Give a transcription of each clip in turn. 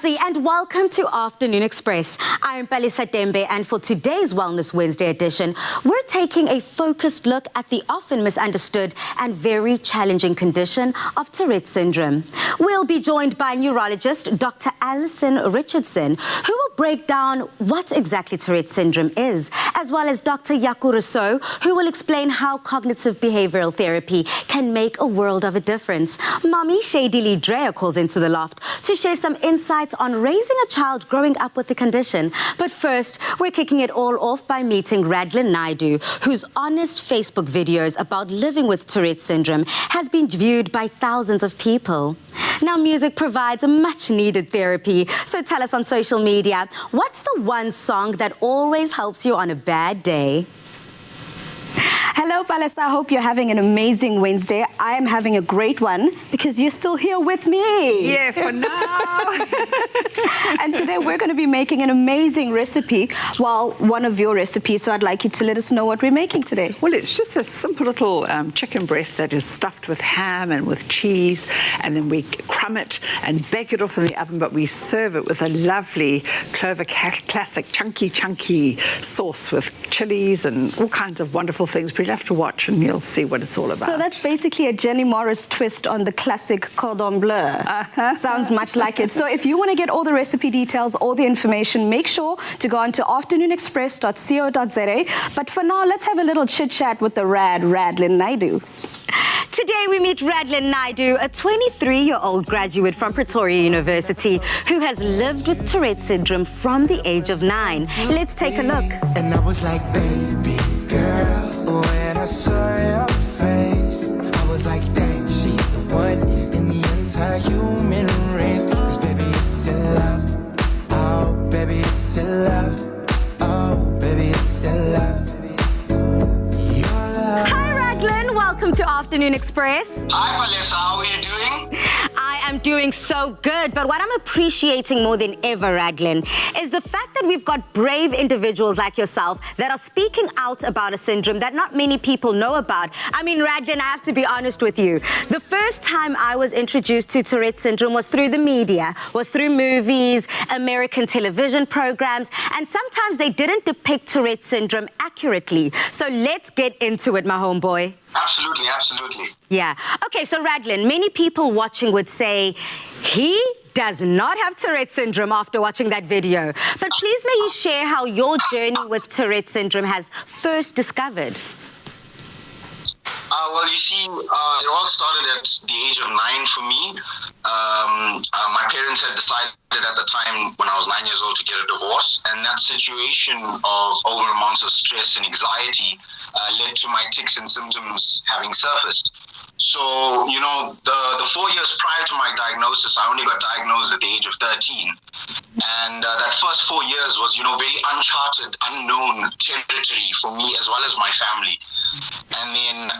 Nancy, and welcome to Afternoon Express. I'm Palisa Tembe, and for today's Wellness Wednesday edition, we're taking a focused look at the often misunderstood and very challenging condition of Tourette syndrome. We'll be joined by neurologist Dr. Alison Richardson, who will break down what exactly Tourette syndrome is, as well as Dr. Yaku Rousseau, who will explain how cognitive behavioral therapy can make a world of a difference. Mommy Shady Lee Dreyer calls into the loft to share some insights on raising a child growing up with the condition. But first, we're kicking it all off by meeting Radlen Naidu, whose honest Facebook videos about living with Tourette syndrome has been viewed by thousands of people. Now, music provides a much-needed therapy, so tell us on social media, what's the one song that always helps you on a bad day? Hello, Palisa. I hope you're having an amazing Wednesday. I am having a great one because you're still here with me. Yeah, for now. And today we're going to be making an amazing recipe. Well, one of your recipes, so I'd like you to let us know what we're making today. Well, it's just a simple little chicken breast that is stuffed with ham and with cheese, and then we crumb it and bake it off in the oven, but we serve it with a lovely Clover Classic chunky sauce with chilies and all kinds of wonderful things. But you'll have to watch and you'll see what it's all about. So that's basically a Jenny Morris twist on the classic cordon bleu. Sounds much like it. So if you want to get all the recipe details, all the information, make sure to go on to afternoonexpress.co.za. But for now, let's have a little chit-chat with the Radlen Naidu. Today we meet Radlen Naidu, a 23-year-old graduate from Pretoria University who has lived with Tourette syndrome from the age of 9. Let's take a look. And I was like, baby girl, when I saw your face, I was like, dang, she's the one in the entire human race. Cause baby, it's in love. Oh, baby, it's in love. Oh, baby, it's in love. Hi, Radlen. Welcome to Afternoon Express. Hi, Palisa. How are you doing? I am doing so good, but what I'm appreciating more than ever, Radlen, is the fact that we've got brave individuals like yourself that are speaking out about a syndrome that not many people know about. I mean, Radlen, I have to be honest with you. The first time I was introduced to Tourette syndrome was through the media, was through movies, American television programs, and sometimes they didn't depict Tourette syndrome accurately. So let's get into it, my homeboy. Absolutely, absolutely. Yeah. Okay, so Radlen, many people watching would say, he does not have Tourette syndrome after watching that video. But please may you share how your journey with Tourette syndrome has first discovered. Well, you see, it all started at the age of 9 for me. My parents had decided at the time when I was 9 years old to get a divorce, and that situation of over amounts of stress and anxiety led to my tics and symptoms having surfaced. So, you know, the 4 years prior to my diagnosis, I only got diagnosed at the age of 13. And that first 4 years was, you know, very uncharted, unknown territory for me as well as my family. And then,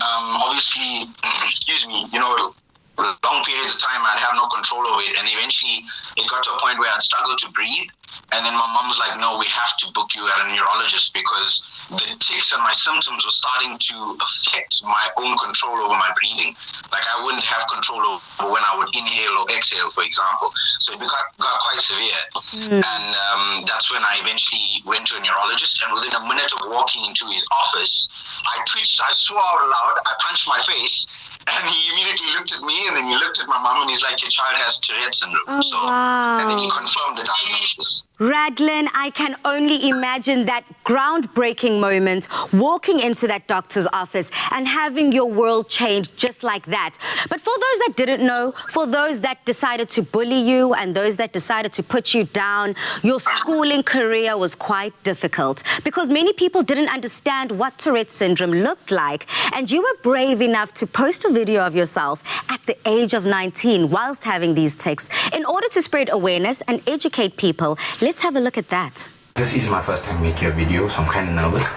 obviously, excuse me, you know, long periods of time I'd have no control over it, and eventually it got to a point where I'd struggle to breathe, and then my mom was like, no, we have to book you at a neurologist because the tics and my symptoms were starting to affect my own control over my breathing. Like I wouldn't have control over when I would inhale or exhale, for example. So it got quite severe. And that's when I eventually went to a neurologist, and within a minute of walking into his office, I twitched, I swore out loud, I punched my face, and he immediately looked at me, and then he looked at my mom, and he's like, your child has Tourette syndrome. Wow. And then he confirmed the diagnosis. Radlen, I can only imagine that groundbreaking moment, walking into that doctor's office and having your world change just like that. But for those that didn't know, for those that decided to bully you and those that decided to put you down, your schooling career was quite difficult because many people didn't understand what Tourette syndrome looked like. And you were brave enough to post a video of yourself at the age of 19 whilst having these tics in order to spread awareness and educate people. Let's have a look at that. This is my first time making a video, so I'm kind of nervous.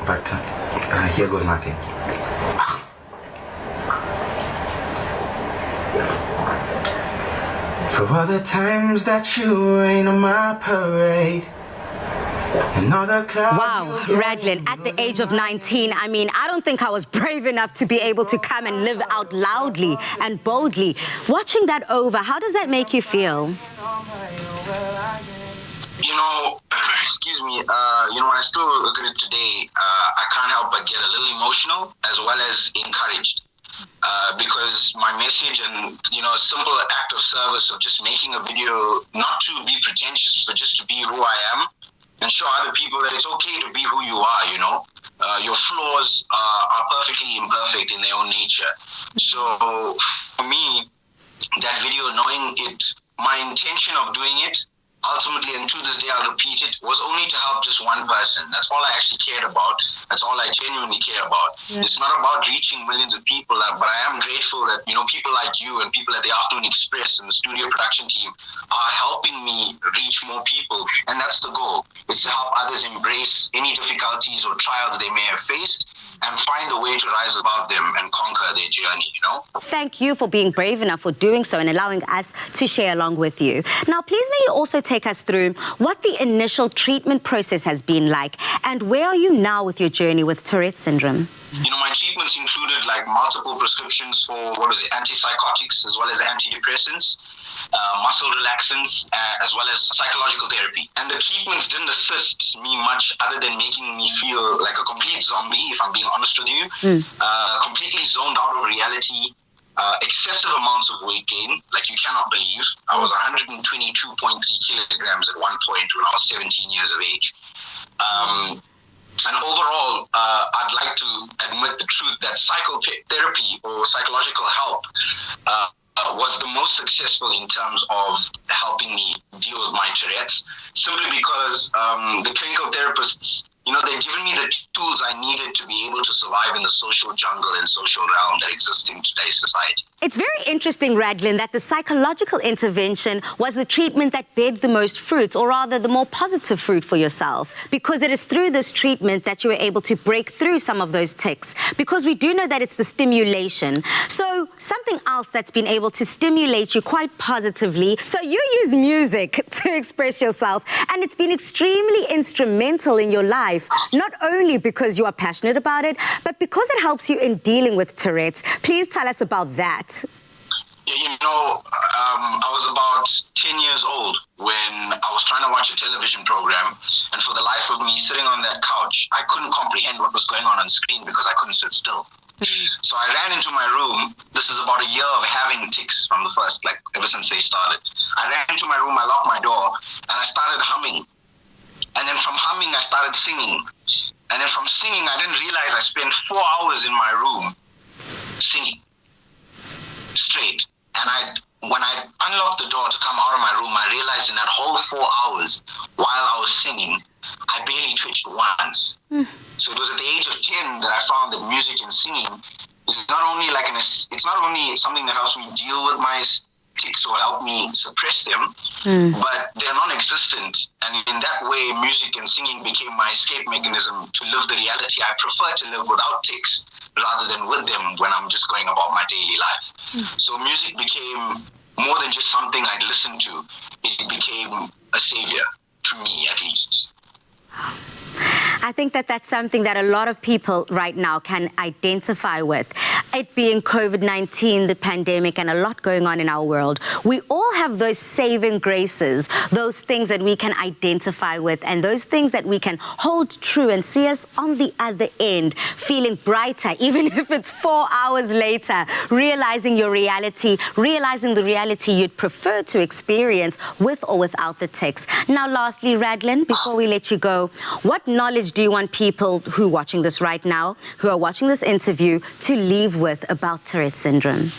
But here goes nothing. For all the times that you rain on my parade, And all the clouds Wow, Radlen, at the age of 19, I mean, I don't think I was brave enough to be able to come and live out loudly and boldly. Watching that over, how does that make you feel? You know, excuse me, when I still look at it today, I can't help but get a little emotional as well as encouraged. Because my message and, a simple act of service of just making a video, not to be pretentious, but just to be who I am and show other people that it's okay to be who you are, your flaws are perfectly imperfect in their own nature. So for me, that video, knowing it, my intention of doing it, ultimately, and to this day I'll repeat it, was only to help just one person. That's all I actually cared about. That's all I genuinely care about. Yeah. It's not about reaching millions of people, but I am grateful that, people like you and people at the Afternoon Express and the studio production team are helping me reach more people. And that's the goal. It's to help others embrace any difficulties or trials they may have faced and find a way to rise above them and conquer their journey, Thank you for being brave enough for doing so and allowing us to share along with you. Now, please may you also take us through what the initial treatment process has been like and where are you now with your journey with Tourette syndrome? My treatments included multiple prescriptions for, antipsychotics as well as antidepressants, muscle relaxants, as well as psychological therapy. And the treatments didn't assist me much other than making me feel like a complete zombie, if I'm being honest with you, completely zoned out of reality, excessive amounts of weight gain, like you cannot believe. I was 122.3 kilograms at one point when I was 17 years of age. And overall, I'd like to admit the truth that psychotherapy or psychological help was the most successful in terms of helping me deal with my Tourette's, simply because the clinical therapists, they've given me the tools I needed to be able to survive in the social jungle and social realm that exists in today's society. It's very interesting, Radlen, that the psychological intervention was the treatment that bore the most fruit, or rather the more positive fruit for yourself, because it is through this treatment that you were able to break through some of those tics, because we do know that it's the stimulation. So something else that's been able to stimulate you quite positively. So you use music to express yourself, and it's been extremely instrumental in your life, not only because you are passionate about it, but because it helps you in dealing with Tourette's. Please tell us about that. Yeah, I was about 10 years old when I was trying to watch a television program, and for the life of me, sitting on that couch, I couldn't comprehend what was going on screen because I couldn't sit still. So I ran into my room. This is about a year of having tics from the first, ever since they started. I ran into my room, I locked my door, and I started humming. And then from humming, I started singing. And then from singing, I didn't realize I spent 4 hours in my room singing straight. And when I unlocked the door to come out of my room, I realized in that whole 4 hours while I was singing, I barely twitched once. So it was at the age of 10 that I found that music and singing is not only it's not only something that helps me deal with my tics or help me suppress them, but they're non-existent. And in that way, music and singing became my escape mechanism to live the reality I prefer to live without tics rather than with them when I'm just going about my daily life. So music became more than just something I'd listen to. It became a savior, to me at least. I think that that's something that a lot of people right now can identify with. It being COVID-19, the pandemic, and a lot going on in our world. We all have those saving graces, those things that we can identify with, and those things that we can hold true and see us on the other end, feeling brighter, even if it's 4 hours later, realizing your reality, realizing the reality you'd prefer to experience with or without the tics. Now, lastly, Radlen, before we let you go, what knowledge do you want people who are watching this right now, who are watching this interview, to leave with about Tourette syndrome?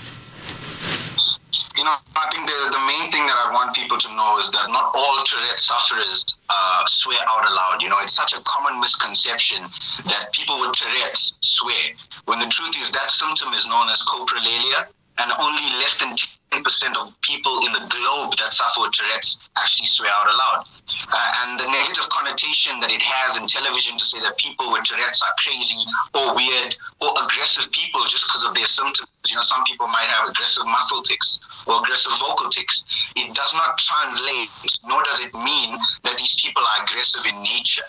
I think the main thing that I want people to know is that not all Tourette sufferers swear out aloud. It's such a common misconception that people with Tourette's swear, when the truth is that symptom is known as coprolalia, and only less than 10% of people in the globe that suffer with Tourette's actually swear out aloud. And the negative connotation that it has in television to say that people with Tourette's are crazy or weird or aggressive people just because of their symptoms. You know, some people might have aggressive muscle tics or aggressive vocal tics. It does not translate, nor does it mean that these people are aggressive in nature.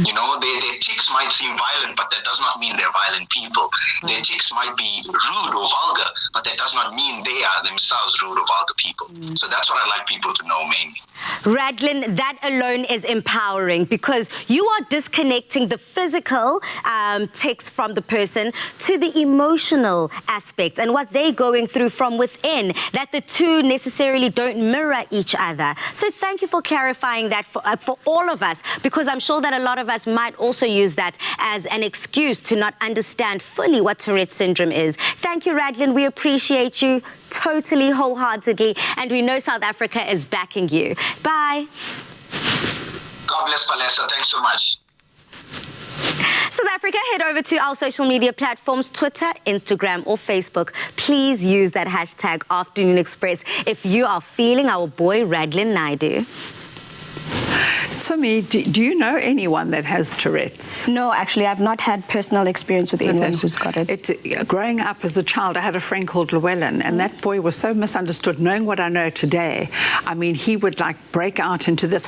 You know, their tics might seem violent, but that does not mean they're violent people. Their tics might be rude or vulgar, but that does not mean they are themselves rude or vulgar people. So that's what I'd like people to know mainly. Radlen, that alone is empowering because you are disconnecting the physical tics from the person to the emotional aspects and what they're going through from within, that the two necessarily don't mirror each other. So thank you for clarifying that for all of us, because I'm sure that a lot of us might also use that as an excuse to not understand fully what Tourette syndrome is. Thank you, Radlen. We appreciate you totally, wholeheartedly, and we know South Africa is backing you. Bye. God bless Palesa. Thanks so much. South Africa, head over to our social media platforms, Twitter, Instagram, or Facebook. Please use that hashtag Afternoon Express if you are feeling our boy Radlen Naidu. So, do you know anyone that has Tourette's? No, actually, I've not had personal experience with anyone who's got it. Growing up as a child, I had a friend called Llewellyn, and that boy was so misunderstood. Knowing what I know today, I mean, he would like break out into this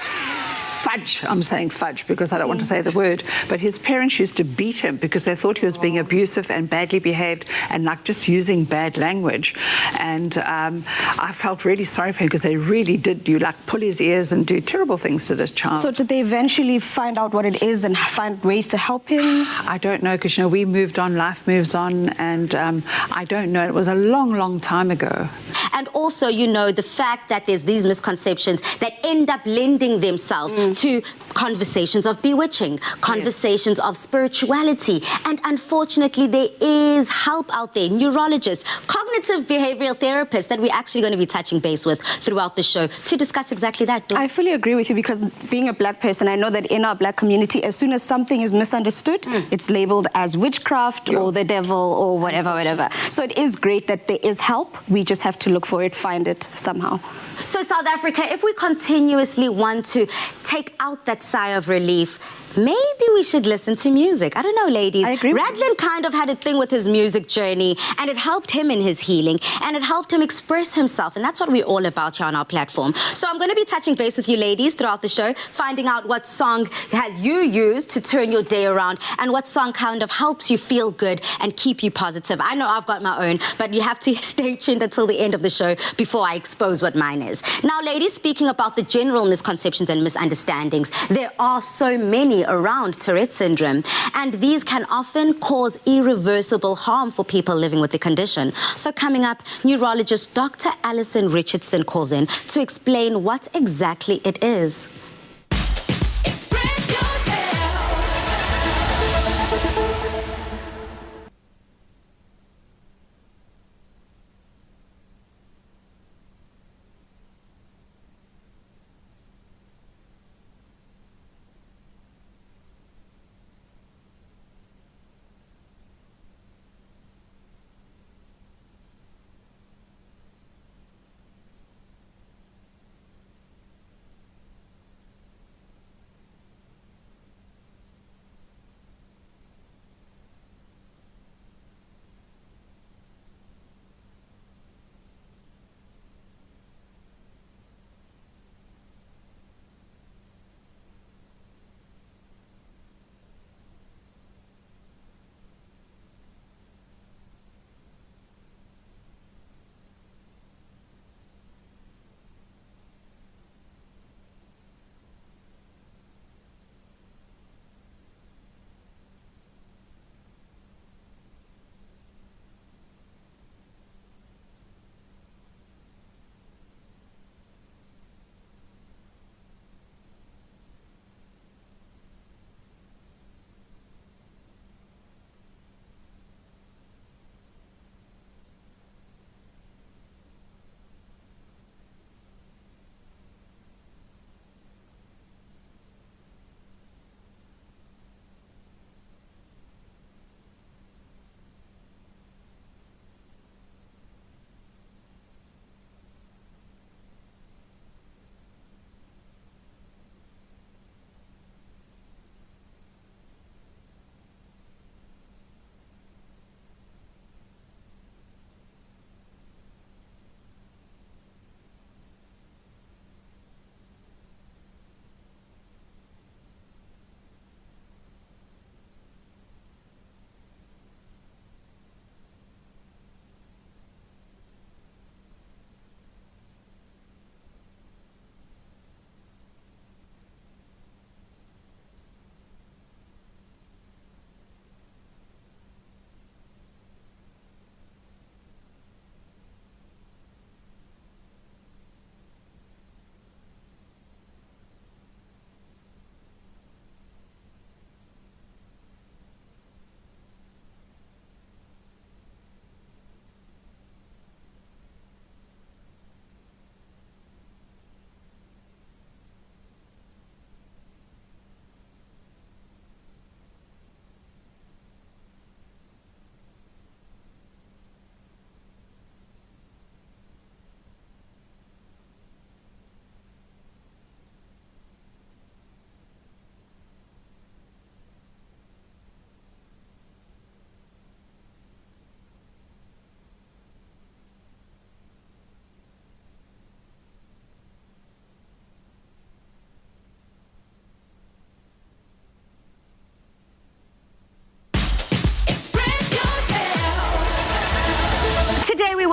fudge. I'm saying fudge because I don't want to say the word, but his parents used to beat him because they thought he was being abusive and badly behaved and like just using bad language. And I felt really sorry for him because they really did pull his ears and do terrible things to this child. So did they eventually find out what it is and find ways to help him? I don't know, because we moved on, life moves on, and I don't know. It was a long, long time ago. And also, the fact that there's these misconceptions that end up lending themselves to conversations of bewitching, conversations of spirituality. And unfortunately, there is help out there, neurologists, cognitive behavioral therapists that we're actually going to be touching base with throughout the show to discuss exactly that. I fully agree with you, because being a black person, I know that in our black community, as soon as something is misunderstood, it's labeled as witchcraft or the devil or whatever. So it is great that there is help. We just have to look for it, find it somehow. So South Africa, if we continuously want to take out that sigh of relief, maybe we should listen to music. I don't know, ladies. I agree. Radlen kind of had a thing with his music journey, and it helped him in his healing, and it helped him express himself, and that's what we're all about here on our platform. So I'm going to be touching base with you ladies throughout the show, finding out what song have you used to turn your day around, and what song kind of helps you feel good and keep you positive. I know I've got my own, but you have to stay tuned until the end of the show before I expose what mine is. Now, ladies, speaking about the general misconceptions and misunderstandings, there are so many around Tourette syndrome, and these can often cause irreversible harm for people living with the condition. So coming up, neurologist Dr. Alison Richardson calls in to explain what exactly it is.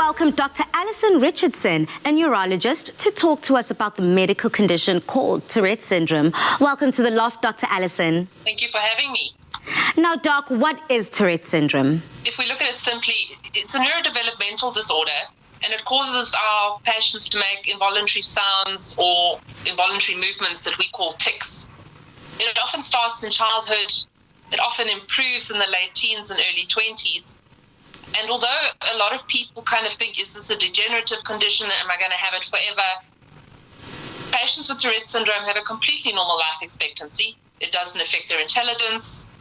welcome Dr. Alison Richardson, a neurologist, to talk to us about the medical condition called Tourette syndrome. Welcome to the Loft, Dr. Alison. Thank you for having me. Now, Doc, what is Tourette syndrome? If we look at it simply, it's a neurodevelopmental disorder, and it causes our patients to make involuntary sounds or involuntary movements that we call tics. It often starts in childhood. It often improves in the late teens and early 20s. And although a lot of people kind of think, is this a degenerative condition? Am I going to have it forever? Patients with Tourette syndrome have a completely normal life expectancy. It doesn't affect their intelligence.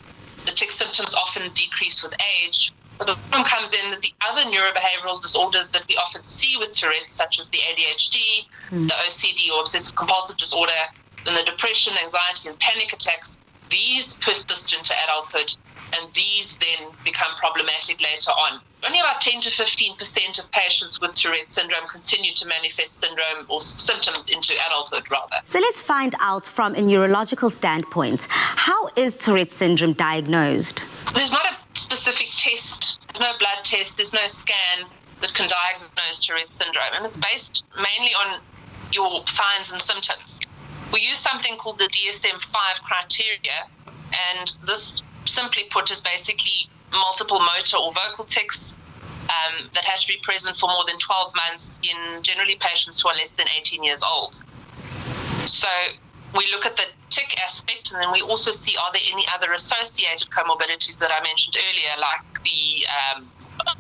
The tic symptoms often decrease with age. But the problem comes in that the other neurobehavioral disorders that we often see with Tourette, such as the ADHD, the OCD or obsessive compulsive disorder, and the depression, anxiety, and panic attacks, these persist into adulthood, and these then become problematic later on. Only about 10 to 15% of patients with Tourette syndrome continue to manifest syndrome or symptoms into adulthood, rather. So let's find out from a neurological standpoint, how is Tourette syndrome diagnosed? There's not a specific test, there's no blood test, there's no scan that can diagnose Tourette syndrome, and it's based mainly on your signs and symptoms. We use something called the DSM-5 criteria, and this, simply put, is basically multiple motor or vocal tics that have to be present for more than 12 months in generally patients who are less than 18 years old. So we look at the tic aspect, and then we also see, are there any other associated comorbidities that I mentioned earlier, like the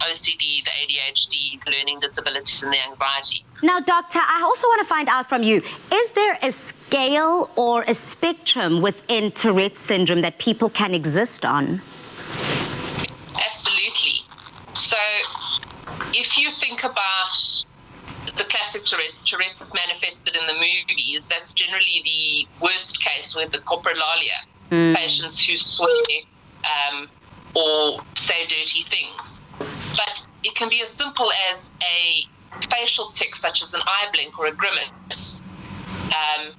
OCD, the ADHD, the learning disabilities, and the anxiety. Now, Doctor, I also want to find out from you, is there a scale or a spectrum within Tourette syndrome that people can exist on? Absolutely. So if you think about the classic Tourette's is manifested in the movies, that's generally the worst case with the coprolalia, patients who swear or say dirty things. But it can be as simple as a facial tic, such as an eye blink or a grimace.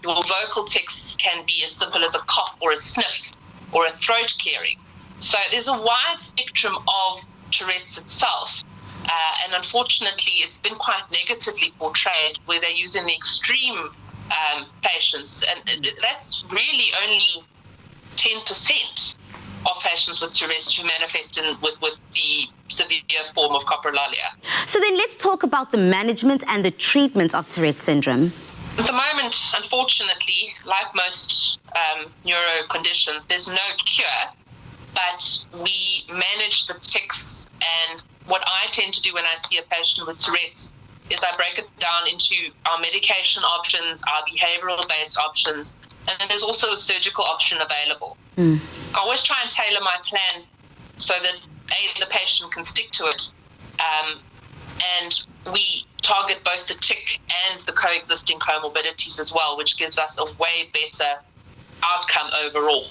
Your vocal tics can be as simple as a cough or a sniff or a throat clearing. So there's a wide spectrum of Tourette's itself. And unfortunately, it's been quite negatively portrayed where they're using the extreme patients. And that's really only 10% of patients with Tourette's who manifest with the severe form of coprolalia. So then let's talk about the management and the treatment of Tourette syndrome. At the moment, unfortunately, like most neuro conditions, there's no cure, but we manage the tics. And what I tend to do when I see a patient with Tourette's is I break it down into our medication options, our behavioral-based options, and then there's also a surgical option available. I always try and tailor my plan so that the patient can stick to it, and we target both the tic and the coexisting comorbidities as well, which gives us a way better outcome overall.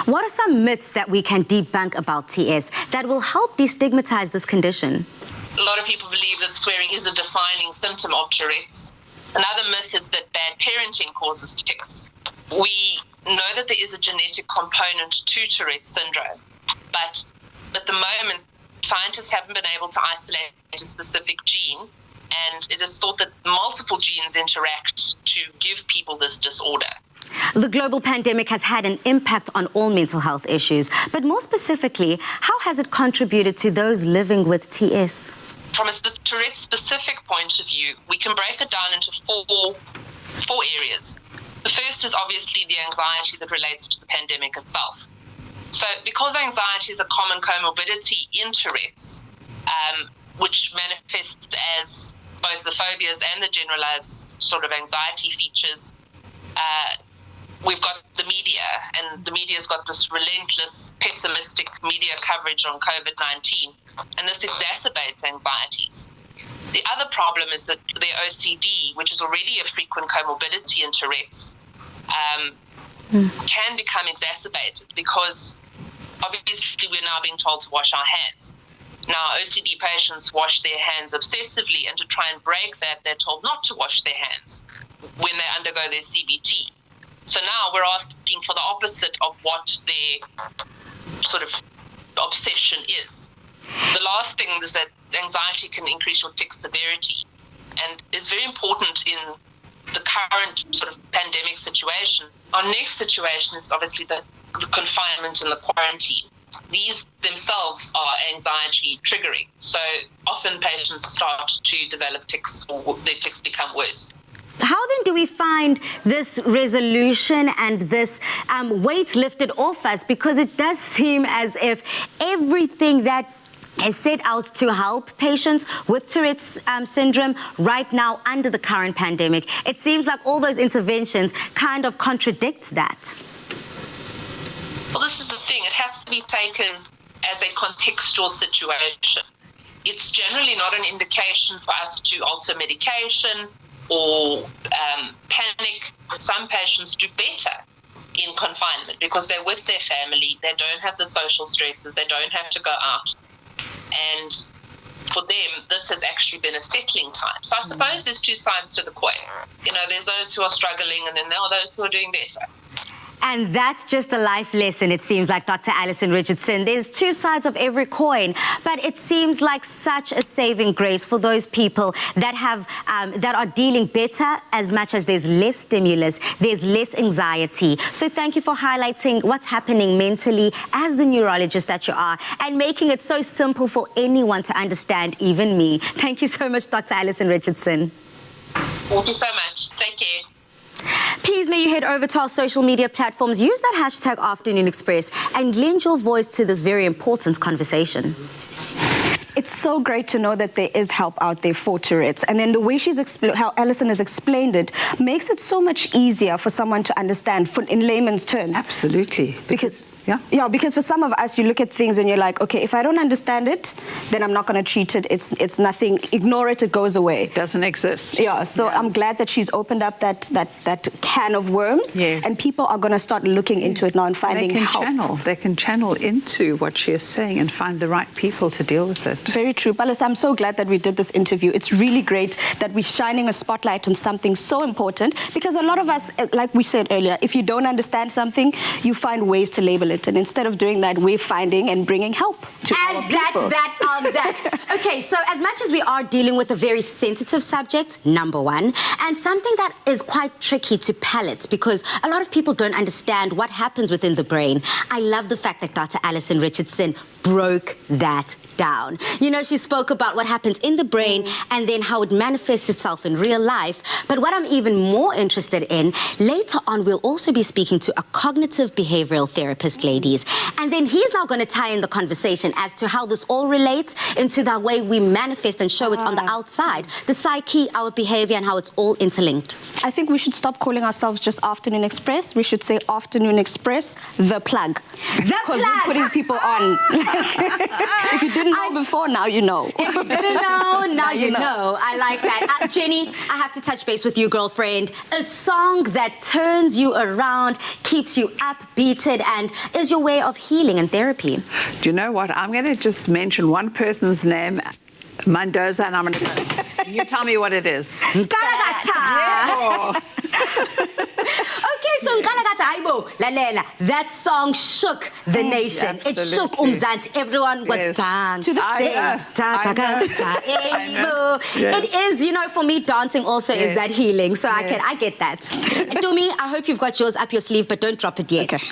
What are some myths that we can debunk about TS that will help destigmatize this condition? A lot of people believe that swearing is a defining symptom of Tourette's. Another myth is that bad parenting causes tics. We know that there is a genetic component to Tourette syndrome, but at the moment, scientists haven't been able to isolate a specific gene, and it is thought that multiple genes interact to give people this disorder. The global pandemic has had an impact on all mental health issues, but more specifically, how has it contributed to those living with TS? From a Tourette specific point of view, we can break it down into four areas. The first is obviously the anxiety that relates to the pandemic itself. So because anxiety is a common comorbidity in Tourette's, which manifests as both the phobias and the generalized sort of anxiety features, we've got the media, and the media's got this relentless, pessimistic media coverage on COVID-19, and this exacerbates anxieties. The other problem is that their OCD, which is already a frequent comorbidity in Tourette's, can become exacerbated because obviously we're now being told to wash our hands. Now, OCD patients wash their hands obsessively, and to try and break that, they're told not to wash their hands when they undergo their CBT. So now we're asking for the opposite of what their sort of obsession is. The last thing is that anxiety can increase your tic severity, and is very important in the current sort of pandemic situation. Our next situation is obviously the confinement and the quarantine. These themselves are anxiety triggering. So often patients start to develop tics, or their tics become worse. How then do we find this resolution and this weight lifted off us? Because it does seem as if everything that is set out to help patients with Tourette's syndrome right now under the current pandemic, it seems like all those interventions kind of contradict that. Well, this is the thing. It has to be taken as a contextual situation. It's generally not an indication for us to alter medication or panic. Some patients do better in confinement because they're with their family, they don't have the social stresses, they don't have to go out. And for them, this has actually been a settling time. So I suppose there's two sides to the coin. You know, there's those who are struggling, and then there are those who are doing better. And that's just a life lesson, it seems like, Dr. Alison Richardson. There's two sides of every coin, but it seems like such a saving grace for those people that have that are dealing better, as much as there's less stimulus, there's less anxiety. So thank you for highlighting what's happening mentally as the neurologist that you are, and making it so simple for anyone to understand, even me. Thank you so much, Dr. Alison Richardson. Thank you so much. Take care. Please may you head over to our social media platforms, use that hashtag Afternoon Express, and lend your voice to this very important conversation. It's so great to know that there is help out there for Tourette's. And then the way how Alison has explained it makes it so much easier for someone to understand in layman's terms. Absolutely. Because for some of us, you look at things and you're like, okay, if I don't understand it, then I'm not going to treat it. It's nothing. Ignore it. It goes away. It doesn't exist. Yeah. So I'm glad that she's opened up that can of worms. Yes. And people are going to start looking into it now and finding help. They can channel into what she is saying and find the right people to deal with it. Very true. Palis, I'm so glad that we did this interview. It's really great that we're shining a spotlight on something so important, because a lot of us, like we said earlier, if you don't understand something, you find ways to label it. And instead of doing that, we're finding and bringing help to our people. And that's that on that. Okay, so as much as we are dealing with a very sensitive subject, number one, and something that is quite tricky to palate, because a lot of people don't understand what happens within the brain, I love the fact that Dr. Alison Richardson broke that down. You know, she spoke about what happens in the brain and then how it manifests itself in real life. But what I'm even more interested in, later on, we'll also be speaking to a cognitive behavioral therapist, ladies. And then he's now going to tie in the conversation as to how this all relates into the way we manifest and show it on the outside, the psyche, our behavior, and how it's all interlinked. I think we should stop calling ourselves just Afternoon Express. We should say Afternoon Express, the plug. Because we're putting people on. If you didn't know before, now you know. If you didn't know, now you know. I like that. Jenny, I have to touch base with you, girlfriend. A song that turns you around, keeps you upbeated, and is your way of healing and therapy. Do you know what? I'm going to just mention one person's name, Mendoza, and I'm going to go. You tell me what it is. Nkalakatha. Okay, so Nkalakatha, Aibo, Lalela, that song shook the nation. It shook Umzansi. Everyone was dancing. To this day. It is, you know, for me, dancing also is that healing. So I get that. Dumi, I hope you've got yours up your sleeve, but don't drop it yet. Okay.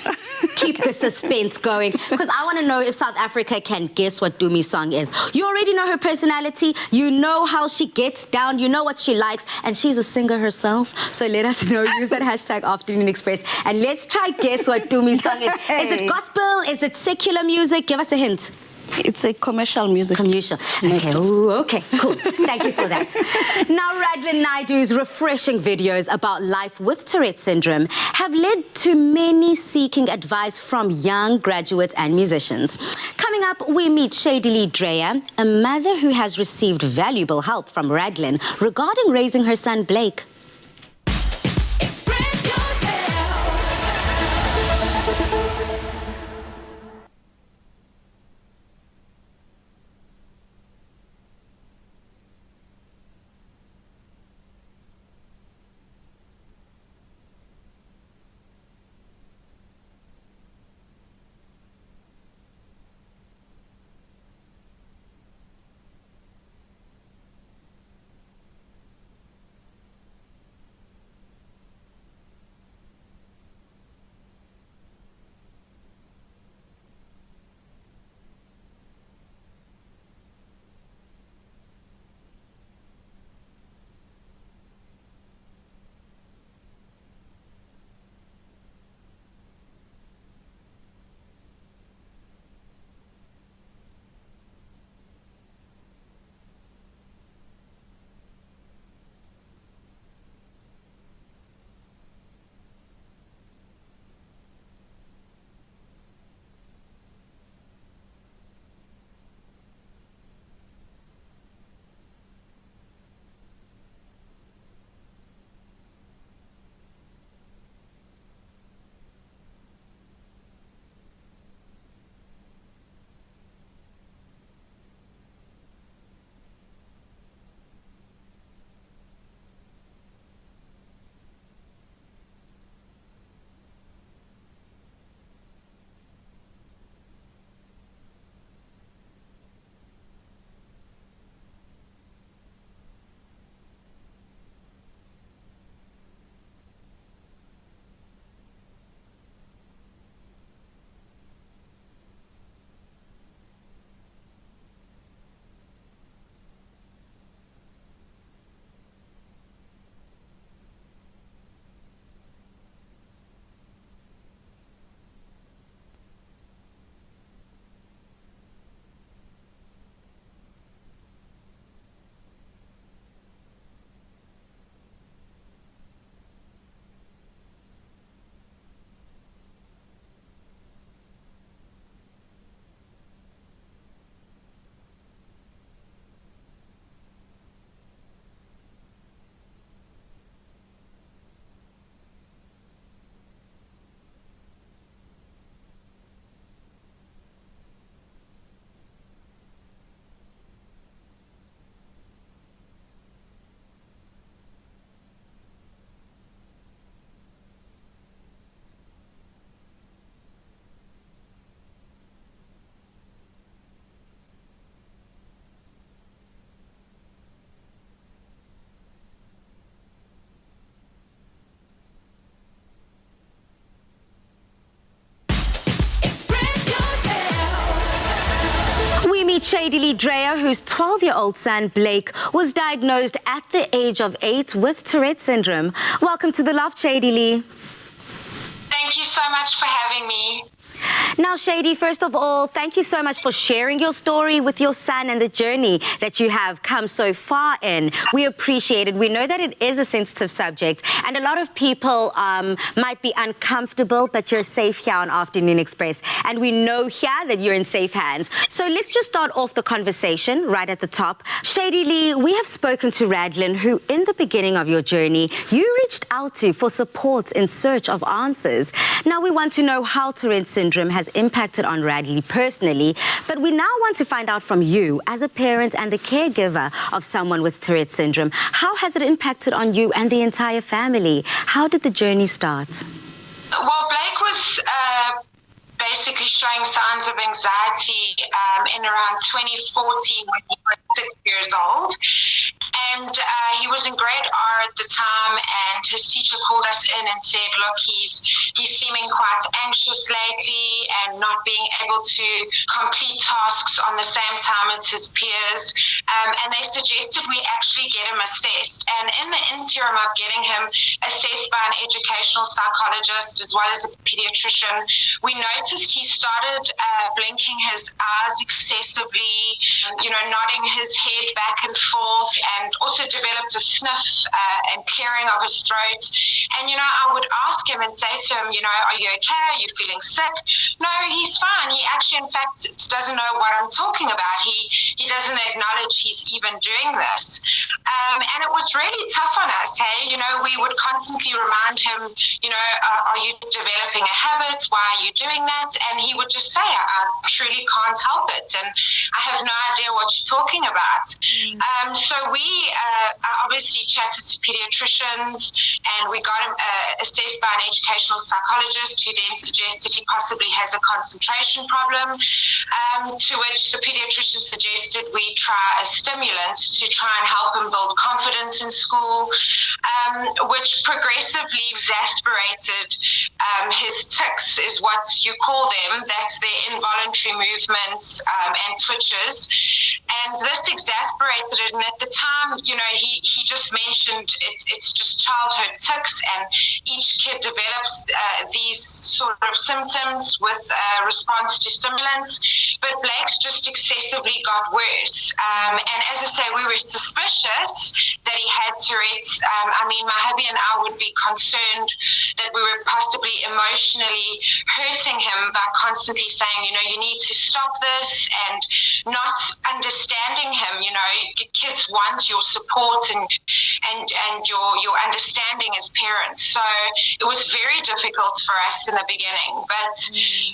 Keep the suspense going, because I want to know if South Africa can guess what Dumi's song is. You already know her personality. You know how she gets down. You know what she likes. And she's a singer herself. So let us know. Use that hashtag Afternoon Express. And let's try guess what Dumi's song is. Is it gospel? Is it secular music? Give us a hint. It's a commercial music. Commercial. Okay. Ooh, okay, cool. Thank you for that. Now, Radlen Naidu's refreshing videos about life with Tourette syndrome have led to many seeking advice from young graduates and musicians. Coming up, we meet Shadily Dreya, a mother who has received valuable help from Radlen regarding raising her son Blake. Shady Lee Dreyer, whose 12-year-old son, Blake, was diagnosed at the age of 8 with Tourette syndrome. Welcome to The Loft, Shady Lee. Thank you so much for having me. Now, Shady, first of all, thank you so much for sharing your story with your son and the journey that you have come so far in. We appreciate it. We know that it is a sensitive subject, and a lot of people might be uncomfortable, but you're safe here on Afternoon Express, and we know here that you're in safe hands. So let's just start off the conversation right at the top. Shady Lee, we have spoken to Radlen, who in the beginning of your journey, you reached out to for support in search of answers. Now we want to know how Tourette syndrome has impacted on Radlen personally, but we now want to find out from you as a parent and the caregiver of someone with Tourette syndrome. How has it impacted on you and the entire family? How did the journey start? Well, Blake was basically showing signs of anxiety in around 2014 when he was 6 years old. And he was in grade R at the time, and his teacher called us in and said, look, he's seeming quite anxious lately and not being able to complete tasks on the same time as his peers. And they suggested we actually get him assessed. And in the interim of getting him assessed by an educational psychologist as well as a pediatrician, we noticed he started blinking his eyes excessively, nodding his head back and forth, and also developed a sniff and clearing of his throat. And, I would ask him and say to him, are you okay? Are you feeling sick? No, he's fine. He actually, in fact, doesn't know what I'm talking about. He doesn't acknowledge he's even doing this. And it was really tough on us, hey? We would constantly remind him, are you developing a habit? Why are you doing that? And he would just say, I truly can't help it. And I have no idea what you're talking about. So we obviously chatted to pediatricians, and we got him assessed by an educational psychologist who then suggested he possibly has a concentration problem, to which the pediatrician suggested we try a stimulant to try and help him build confidence in school, which progressively exasperated his tics, is what you call them. That's their involuntary movements and twitches. And this exasperated it. And at the time, he just mentioned it's just childhood tics, and each kid develops these sort of symptoms with response to stimulants. But Blake's just excessively got worse. And as I say, we were suspicious that he had Tourette's. My hubby and I would be concerned that we were possibly emotionally hurting him by constantly saying, you need to stop this, and not understanding him. Kids want your support and your understanding as parents. So it was very difficult for us in the beginning. But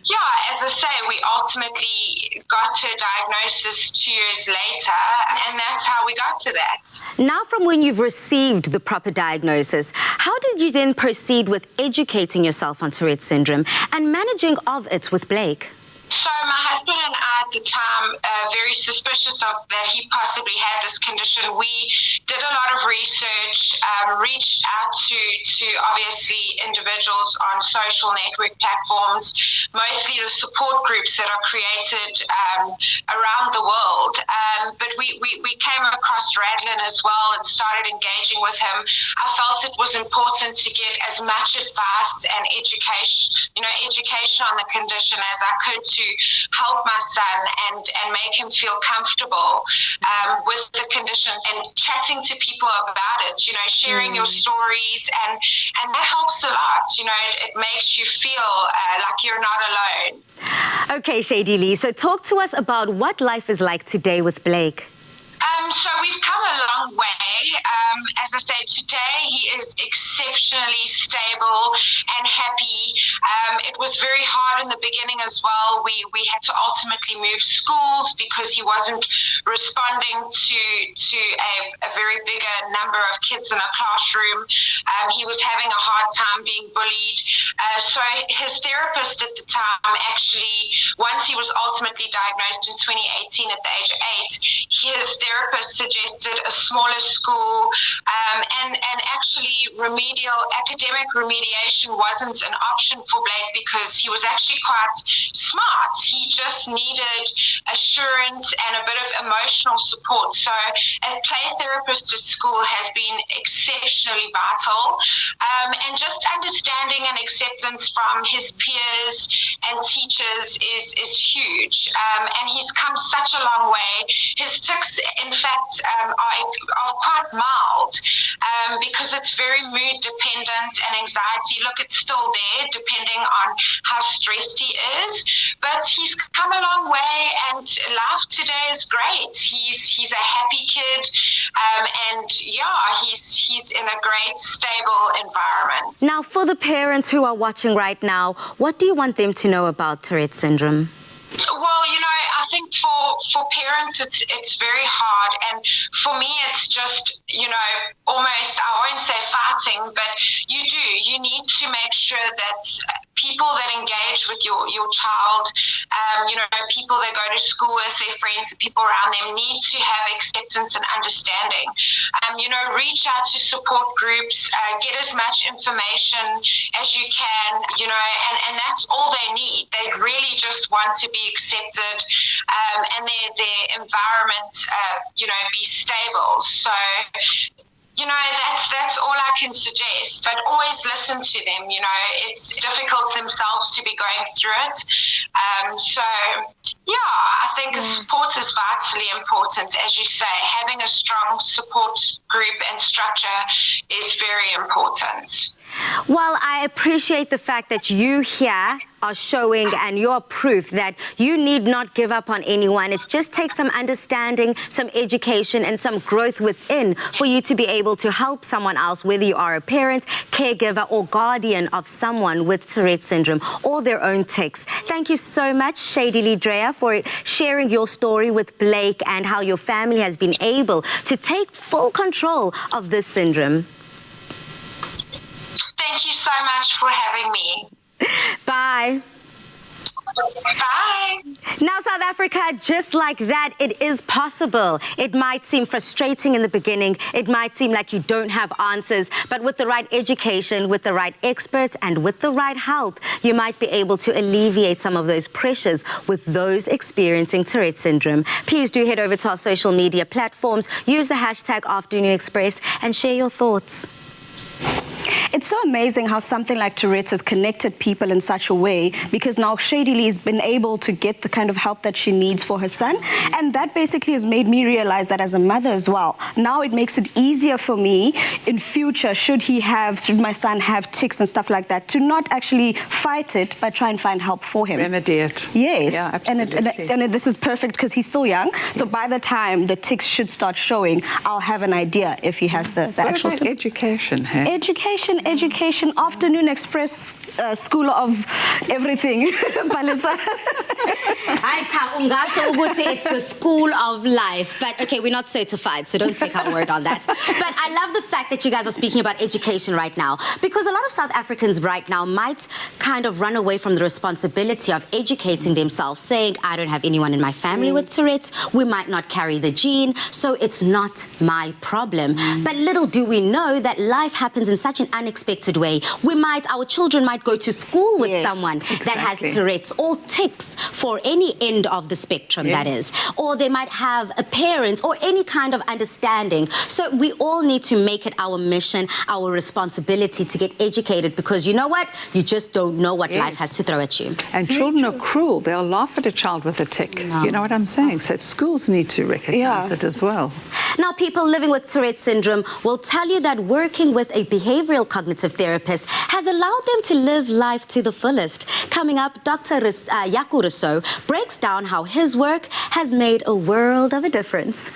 yeah, as I say, we ultimately got to a diagnosis 2 years later, and that's how we got to that. Now, from when you've received the proper diagnosis, how did you then proceed with educating yourself on Tourette syndrome and managing of it with Blake? So my husband and I at the time, very suspicious of that he possibly had this condition, we did a lot of research, reached out to obviously individuals on social network platforms, mostly the support groups that are created around the world. But we came across Radlen as well and started engaging with him. I felt it was important to get as much advice and education on the condition as I could to help my son and make him feel comfortable with the condition, and chatting to people about it, sharing your stories, and that helps a lot. It makes you feel like you're not alone. Okay, Shady Lee, so talk to us about what life is like today with Blake. So we've come a long way. As I say, today he is exceptionally stable and happy. It was very hard in the beginning as well. We had to ultimately move schools because he wasn't responding to a very bigger number of kids in a classroom. He was having a hard time being bullied. So his therapist at the time, actually, once he was ultimately diagnosed in 2018 at the age of 8, his therapist suggested a smaller school, and actually academic remediation wasn't an option for Blake because he was actually quite smart. He just needed assurance and a bit of emotional support. So a play therapist at school has been exceptionally vital, and just understanding and acceptance from his peers and teachers is huge, and he's come such a long way. His tics, in fact, are quite mild, because it's very mood dependent and anxiety. Look, it's still there depending on how stressed he is, but he's come a long way, and life today is great. He's a happy kid, and he's in a great, stable environment. Now, for the parents who are watching right now, what do you want them to know about Tourette syndrome? Well, I think for parents, it's very hard. And for me, it's just, almost, I won't say fighting, but you need to make sure that people that engage with your child, people they go to school with, their friends, the people around them, need to have acceptance and understanding. Reach out to support groups, get as much information as you can, and that's all they need. They really just want to be accepted, and their environment, be stable. So, that's all I can suggest. But always listen to them. It's difficult themselves to be going through it. I think support is vitally important. As you say, having a strong support group and structure is very important. Well, I appreciate the fact that you here are showing and you're proof that you need not give up on anyone. It just takes some understanding, some education, and some growth within for you to be able to help someone else, whether you are a parent, caregiver, or guardian of someone with Tourette syndrome or their own tics. Thank you so much, Shady Lee Drea, for sharing your story with Blake and how your family has been able to take full control of this syndrome. Thank you so much for having me. Bye. Bye. Now, South Africa, just like that, it is possible. It might seem frustrating in the beginning. It might seem like you don't have answers. But with the right education, with the right experts, and with the right help, you might be able to alleviate some of those pressures with those experiencing Tourette syndrome. Please do head over to our social media platforms, use the hashtag Afternoon Express, and share your thoughts. It's so amazing how something like Tourette's has connected people in such a way, because now Shady Lee's been able to get the kind of help that she needs for her son. And that basically has made me realize that as a mother as well, now it makes it easier for me in future, should my son have tics and stuff like that, to not actually fight it, but try and find help for him. Remedy it. Yes. Yeah, absolutely. And this is perfect because he's still young. So by the time the tics should start showing, I'll have an idea if he has the actual... What about education, hey? Education, Afternoon Express, School of Everything. Palisa. It's the school of life. But okay, we're not certified, so don't take our word on that. But I love the fact that you guys are speaking about education right now, because a lot of South Africans right now might kind of run away from the responsibility of educating themselves, saying, I don't have anyone in my family with Tourette's, we might not carry the gene, so it's not my problem. But little do we know that life happens in such an unexpected way. Our children might go to school with someone that has Tourette's or tics for any end of the spectrum, that is. Or they might have a parent or any kind of understanding. So we all need to make it our mission, our responsibility to get educated, because you know what? You just don't know what life has to throw at you. And children are cruel. They'll laugh at a child with a tic. No. You know what I'm saying? So schools need to recognize it as well. Now, people living with Tourette syndrome will tell you that working with a behavioral cognitive therapist has allowed them to live life to the fullest. Coming up, Dr. Yaku Rousseau breaks down how his work has made a world of a difference.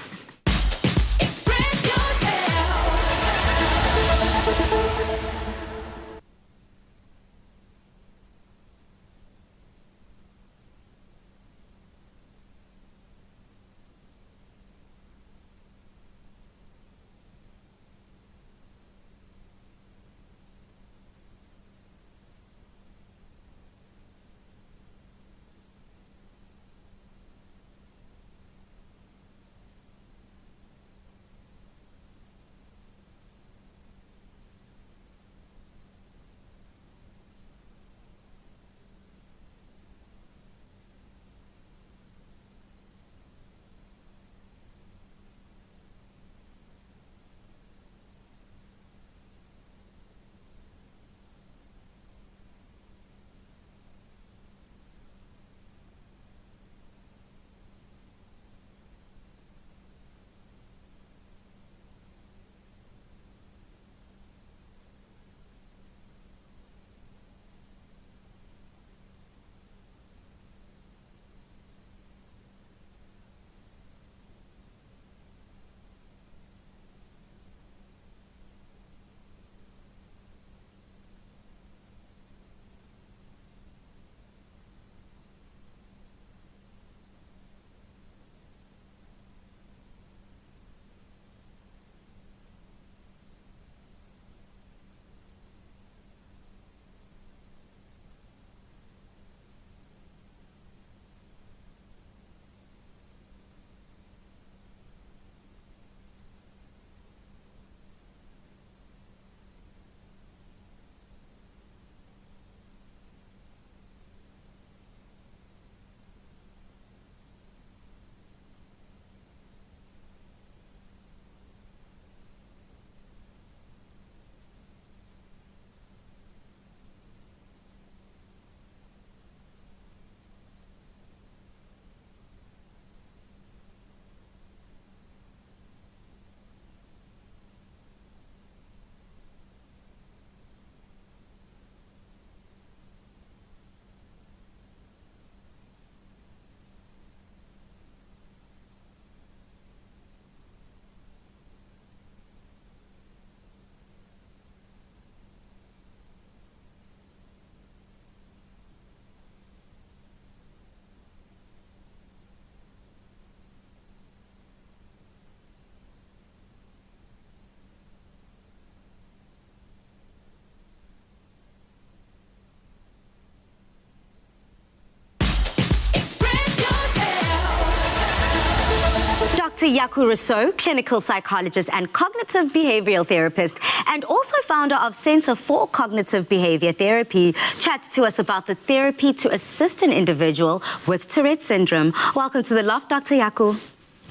Dr. Yaku Rousseau, clinical psychologist and cognitive behavioral therapist, and also founder of Center for Cognitive Behavior Therapy, chats to us about the therapy to assist an individual with Tourette syndrome. Welcome to the Loft, Dr. Yaku.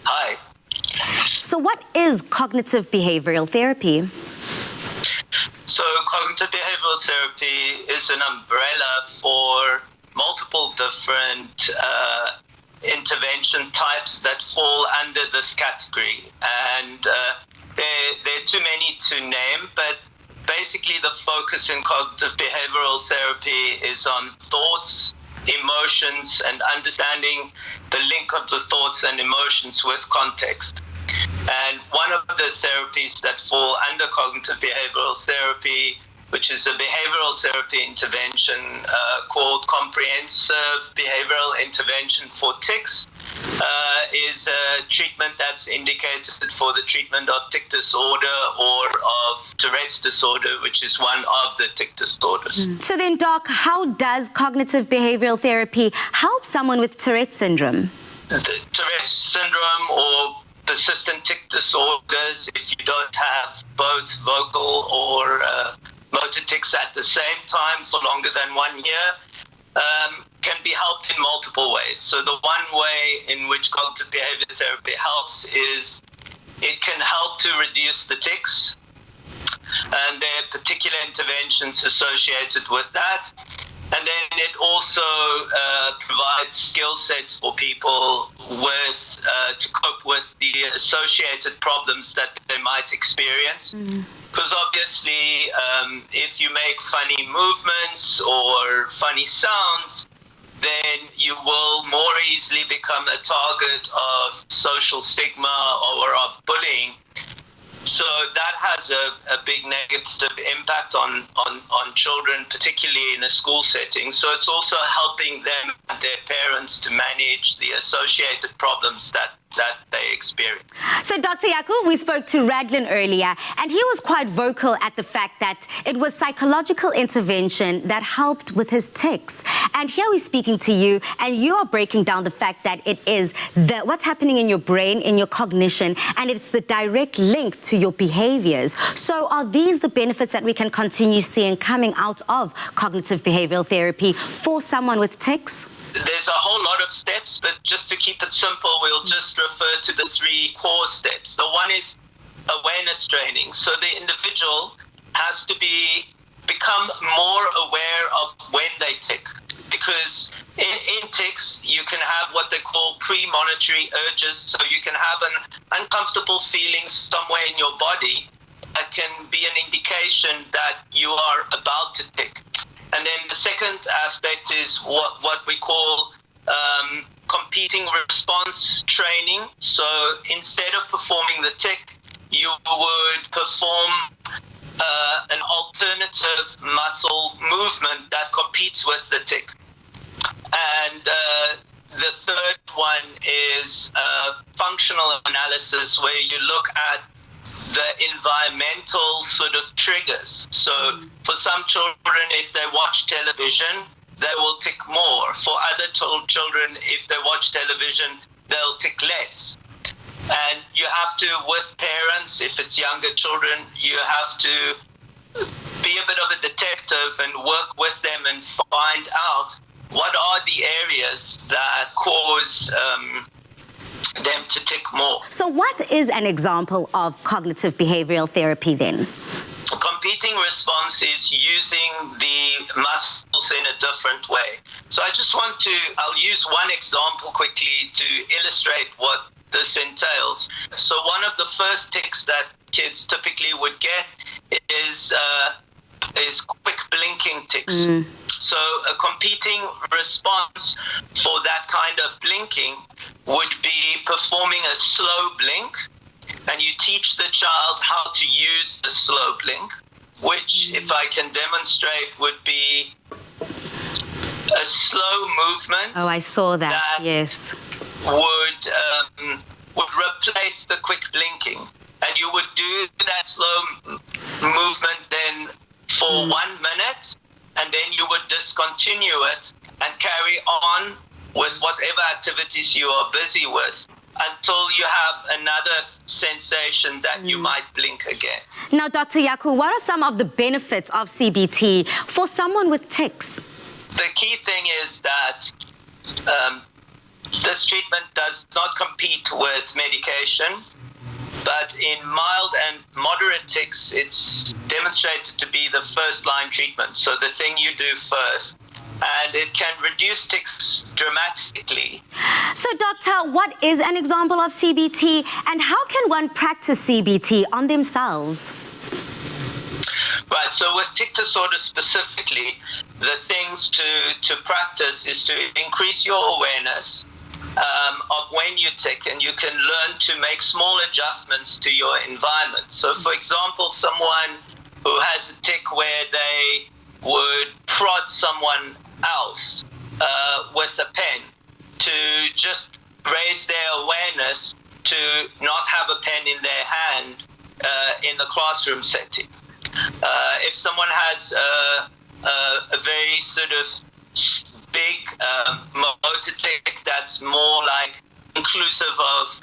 Hi. So what is cognitive behavioral therapy? So cognitive behavioral therapy is an umbrella for multiple different intervention types that fall under this category. And there are too many to name, but basically the focus in cognitive behavioral therapy is on thoughts, emotions, and understanding the link of the thoughts and emotions with context. And one of the therapies that fall under cognitive behavioral therapy, which is a behavioral therapy intervention called comprehensive behavioral intervention for tics, is a treatment that's indicated for the treatment of tic disorder or of Tourette's disorder, which is one of the tic disorders. So then, Doc, how does cognitive behavioral therapy help someone with Tourette syndrome? The Tourette's syndrome or persistent tic disorders, if you don't have both vocal or motor tics at the same time for longer than 1 year, can be helped in multiple ways. So the one way in which cognitive behavior therapy helps is it can help to reduce the tics, and there are particular interventions associated with that. And then it also provides skill sets for people with to cope with the associated problems that they might experience. Because obviously, if you make funny movements or funny sounds, then you will more easily become a target of social stigma or of bullying. So that has a big negative impact on children, particularly in a school setting. So it's also helping them and their parents to manage the associated problems that they experience. So, Dr. Yaku, we spoke to Radlen earlier, and he was quite vocal at the fact that it was psychological intervention that helped with his tics. And here we're speaking to you, and you are breaking down the fact that it is what's happening in your brain, in your cognition, and it's the direct link to your behaviors. So are these the benefits that we can continue seeing coming out of cognitive behavioral therapy for someone with tics? There's a whole lot of steps, but just to keep it simple, we'll just refer to the 3 core steps. The one is awareness training. So the individual has to become more aware of when they tic. Because in tics, you can have what they call premonitory urges. So you can have an uncomfortable feeling somewhere in your body that can be an indication that you are about to tic. And then the second aspect is what we call competing response training. So instead of performing the tic, you would perform an alternative muscle movement that competes with the tic. And the third one is functional analysis, where you look at the environmental sort of triggers. So for some children, if they watch television, they will tic more. For other children, if they watch television, they'll tic less. And you have to, with parents, if it's younger children, you have to be a bit of a detective and work with them and find out what are the areas that cause them to tic more. So what is an example of cognitive behavioral therapy then? Competing response is using the muscles in a different way. So I'll use one example quickly to illustrate what this entails. So one of the first tics that kids typically would get is quick blinking tics. So a competing response for that kind of blinking would be performing a slow blink, and you teach the child how to use the slow blink, which, if I can demonstrate, would be a slow movement. Oh, I saw that, yes. Would replace the quick blinking. And you would do that slow movement then for 1 minute, and then you would discontinue it and carry on with whatever activities you are busy with until you have another sensation that you might blink again. Now, Dr. Yaku, what are some of the benefits of CBT for someone with tics? The key thing is that this treatment does not compete with medication, but in mild and moderate tics, it's demonstrated to be the first-line treatment, so the thing you do first. And it can reduce tics dramatically. So, doctor, what is an example of CBT, and how can one practice CBT on themselves? Right, so with tic disorder specifically, the things to practice is to increase your awareness of when you tic, and you can learn to make small adjustments to your environment. So, for example, someone who has a tic where they would prod someone else with a pen, to just raise their awareness to not have a pen in their hand in the classroom setting. If someone has a very sort of big motor tic that's more like inclusive of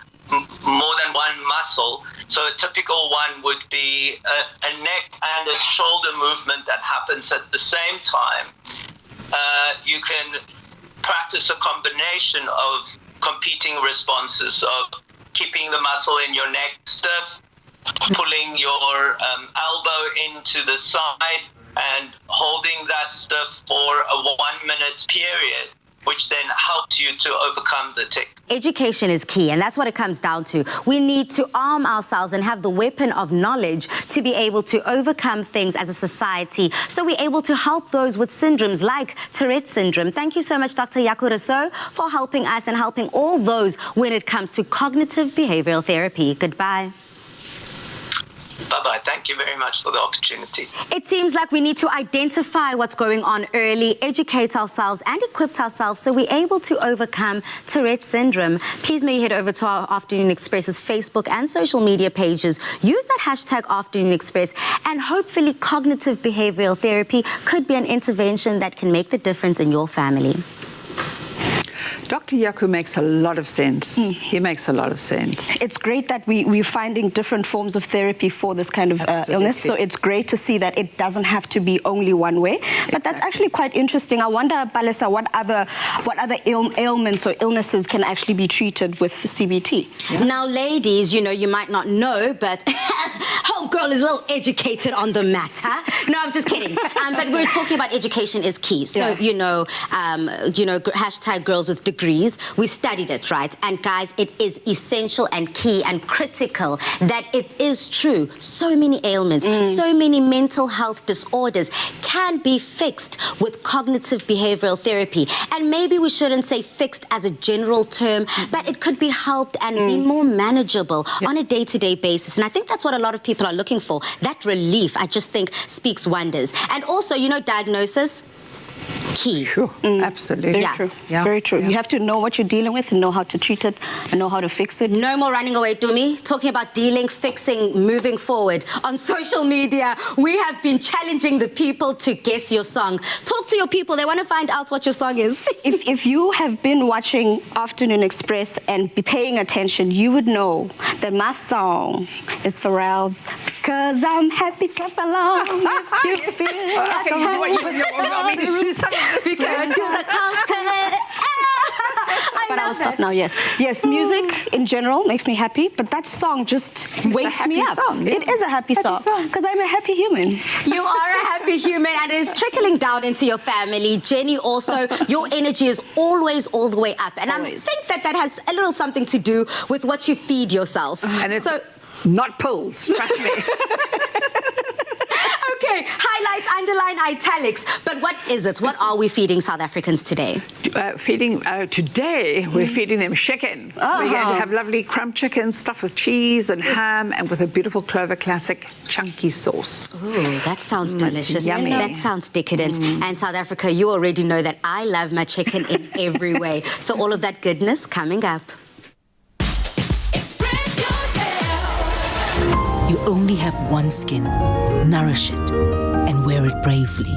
more than one muscle, so a typical one would be a neck and a shoulder movement that happens at the same time. You can practice a combination of competing responses of keeping the muscle in your neck stiff, pulling your elbow into the side and holding that stiff for a 1 minute period, which then helps you to overcome the tic. Education is key, and that's what it comes down to. We need to arm ourselves and have the weapon of knowledge to be able to overcome things as a society, so we're able to help those with syndromes like Tourette syndrome. Thank you so much, Dr. Yaku Rousseau, for helping us and helping all those when it comes to cognitive behavioral therapy. Goodbye. Bye-bye. Thank you very much for the opportunity. It seems like we need to identify what's going on early, educate ourselves and equip ourselves so we're able to overcome Tourette syndrome. Please may you head over to our Afternoon Express's Facebook and social media pages. Use that hashtag Afternoon Express, and hopefully cognitive behavioral therapy could be an intervention that can make the difference in your family. Dr. Yaku makes a lot of sense. He makes a lot of sense. It's great that we're finding different forms of therapy for this kind of illness. So it's great to see that it doesn't have to be only one way. But that's actually quite interesting. I wonder, Palesa, what other ailments or illnesses can actually be treated with CBT? Yeah. Now, ladies, you know, you might not know, but homegirl is a little educated on the matter. No, I'm just kidding. But we're talking about education is key. So, you know, hashtag girls with degrees. We studied it, right? And guys, it is essential and key and critical that it is true. So many ailments, so many mental health disorders can be fixed with cognitive behavioral therapy. And maybe we shouldn't say fixed as a general term, but it could be helped and be more manageable on a day-to-day basis. And I think that's what a lot of people are looking for. That relief, I just think, speaks wonders. And also, you know, diagnosis, key. Sure, absolutely. Very true. Yeah. Very true. You have to know what you're dealing with and know how to treat it and know how to fix it. No more running away, Dumi. Talking about dealing, fixing, moving forward. On social media, we have been challenging the people to guess your song. Talk to your people. They want to find out what your song is. If you have been watching Afternoon Express and be paying attention, you would know that my song is Pharrell's "Cause I'm Happy Clap Along." If you feel like Okay, you want me to do something? We can do the cocktail. But I'll stop now, yes. Yes, music in general makes me happy, but that song just wakes me up. Song, yeah. It is a happy song, because I'm a happy human. You are a happy human, and it is trickling down into your family. Jenny, also, your energy is always all the way up. And I think that has a little something to do with what you feed yourself. And it's not pills, trust me. Okay, highlights, underline, italics. But what is it? What are we feeding South Africans today? Today, we're feeding them chicken. We're going to have lovely crumb chicken stuffed with cheese and ham and with a beautiful Clover Classic chunky sauce. Ooh, that sounds delicious. Yummy. That sounds decadent. And South Africa, you already know that I love my chicken in every way. So all of that goodness coming up. You only have one skin. Nourish it and wear it bravely.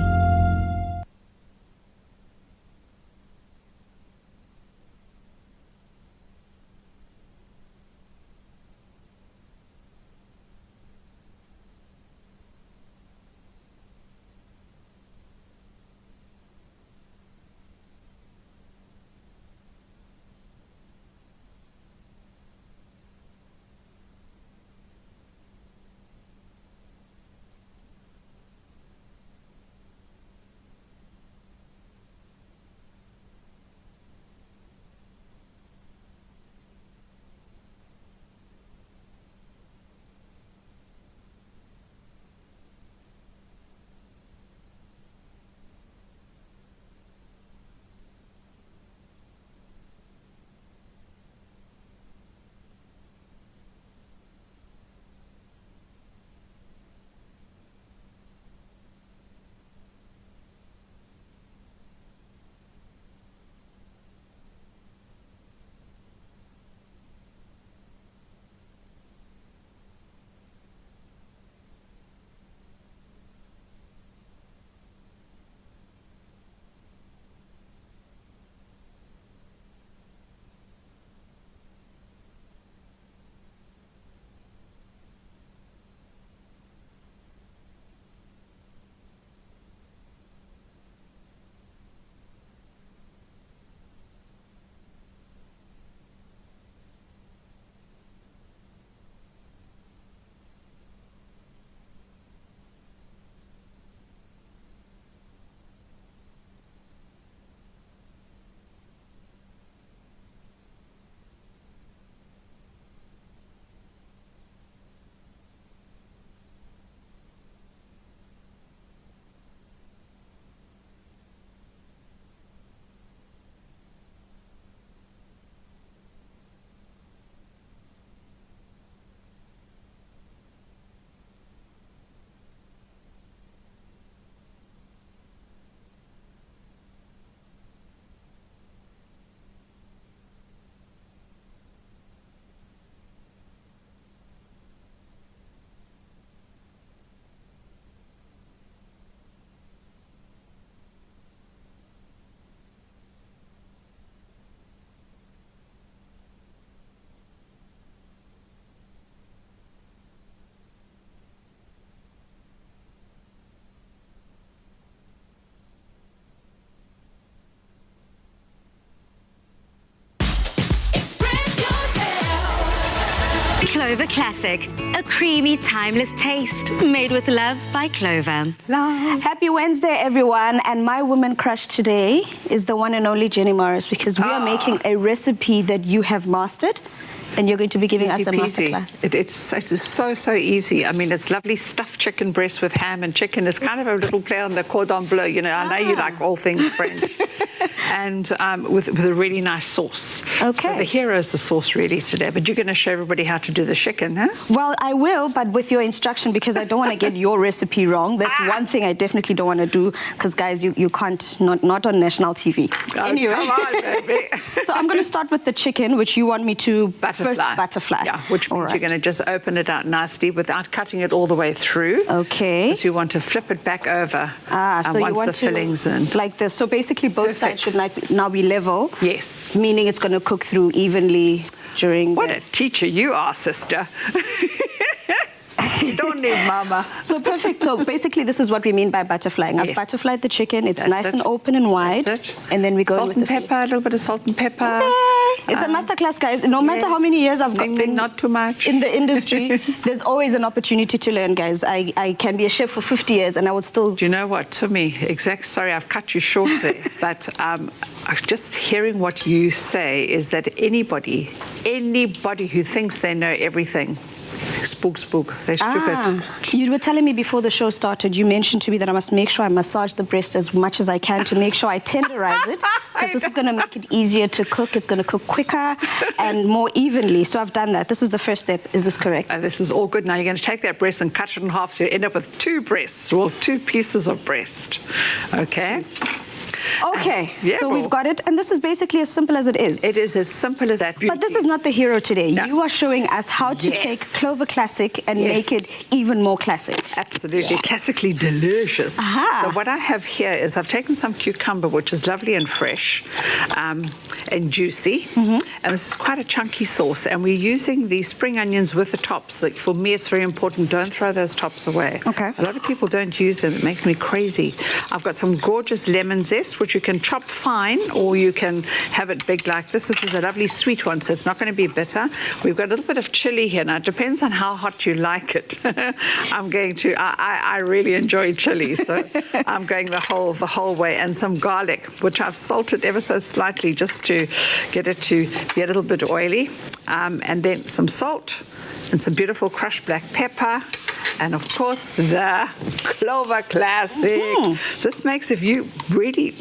Clover Classic, a creamy, timeless taste made with love by Clover. Happy Wednesday, everyone. And my woman crush today is the one and only Jenny Morris, because we are making a recipe that you have mastered. And you're going to be giving us a masterclass. It's so easy. I mean, it's lovely stuffed chicken breast with ham and chicken. It's kind of a little play on the cordon bleu. You know, I know you like all things French. And with a really nice sauce. Okay. So the hero is the sauce really today. But you're going to show everybody how to do the chicken, huh? Well, I will, but with your instruction, because I don't want to get your recipe wrong. That's one thing I definitely don't want to do, because, guys, you can't, not on national TV. Oh, anyway. Come on, baby. So I'm going to start with the chicken, which you want me to butterfly. Yeah, which means you're going to just open it out nicely without cutting it all the way through. Okay. Because we want to flip it back over so once you want the filling's in. Like this. So basically both sides should now be level. Yes. Meaning it's going to cook through evenly during What a teacher you are, sister. You don't need mama. So perfect. So basically this is what we mean by butterflying. I've butterflied the chicken. It's nice and open and wide. That's it. And then we go with the pepper, a little bit of salt and pepper. It's a masterclass, guys. No matter how many years I've been not too much in the industry, there's always an opportunity to learn, guys. I can be a chef for 50 years and I would still... Do you know what, to me, sorry, I've cut you short there, but just hearing what you say is that anybody who thinks they know everything, spook, they're stupid. You were telling me before the show started, you mentioned to me that I must make sure I massage the breast as much as I can to make sure I tenderize it, because this is going to make it easier to cook. It's going to cook quicker and more evenly. So I've done that. This is the first step. Is this correct? This is all good. Now you're going to take that breast and cut it in half, so you end up with two breasts, well, two pieces of breast. Okay? Okay, so we've got it, and this is basically as simple as it is. It is as simple as that. But this is not the hero today. No. You are showing us how to take Clover Classic and make it even more classic. Absolutely, classically delicious. So what I have here is I've taken some cucumber, which is lovely and fresh and juicy, and this is quite a chunky sauce, and we're using the spring onions with the tops. Like, for me, it's very important. Don't throw those tops away. Okay. A lot of people don't use them. It makes me crazy. I've got some gorgeous lemon zest, which you can chop fine, or you can have it big like this. This is a lovely sweet one, so it's not going to be bitter. We've got a little bit of chili here. Now, it depends on how hot you like it. I really enjoy chili, so I'm going the whole way. And some garlic, which I've salted ever so slightly just to get it to be a little bit oily. And then some salt and some beautiful crushed black pepper. And of course, the Clover Classic. This makes, if you really